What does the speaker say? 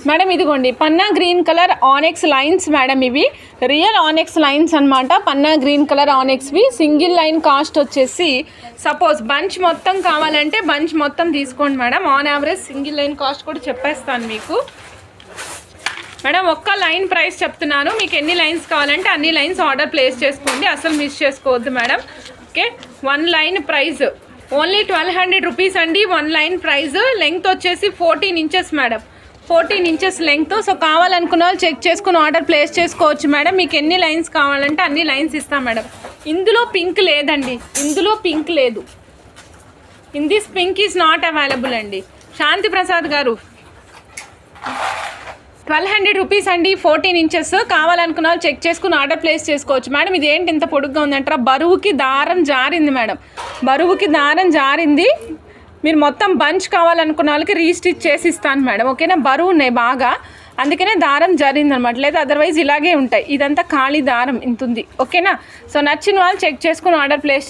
Madam ఇదిగోండి Panna green colour annex lines madam, ఇవి real annex lines అనమాట. పన్నా గ్రీన్ కలర్ ఆనెక్స్వి. సింగిల్ లైన్ కాస్ట్ వచ్చేసి సపోజ్ బంచ్ మొత్తం కావాలంటే బంచ్ మొత్తం తీసుకోండి madam. On average single line cost కూడా చెప్పేస్తాను మీకు మేడం. ఒక్క లైన్ ప్రైస్ చెప్తున్నాను, మీకు ఎన్ని లైన్స్ కావాలంటే అన్ని లైన్స్ ఆర్డర్ ప్లేస్ చేసుకోండి, అసలు మిస్ చేసుకోవద్దు madam. Okay, 1 line price only 1200 rupees అండి. 1 లైన్ ప్రైస్. లెంగ్త్ వచ్చేసి 14 inches madam, 14 inches length. So కావాలనుకున్న వాళ్ళు చెక్ చేసుకుని ఆర్డర్ ప్లేస్ చేసుకోవచ్చు మేడం. మీకు ఎన్ని లైన్స్ కావాలంటే అన్ని లైన్స్ ఇస్తాం మేడం. ఇందులో పింక్ లేదండి, ఇందులో పింక్ లేదు. In this pink is not available అండి. శాంతి ప్రసాద్ గారు 1200 రూపీస్ అండి, 14 ఇంచెస్. కావాలనుకున్న వాళ్ళు చెక్ చేసుకుని ఆర్డర్ ప్లేస్ చేసుకోవచ్చు మేడం. ఇది ఏంటి ఇంత పొడుగ్గా ఉందంటారా? బరువుకి దారం జారింది మేడం, బరువుకి దారం జారింది. మీరు మొత్తం బంచ్ కావాలనుకున్న వాళ్ళకి రీస్టిచ్ చేసి ఇస్తాను మేడం. ఓకేనా, బరువు ఉన్నాయి బాగా, అందుకనే దారం జరిగింది అనమాట. లేదా అదర్వైజ్ ఇలాగే ఉంటాయి. ఇదంతా ఖాళీ దారం ఇంత ఉంది. ఓకేనా, సో నచ్చిన వాళ్ళు చెక్ చేసుకుని ఆర్డర్ ప్లేస్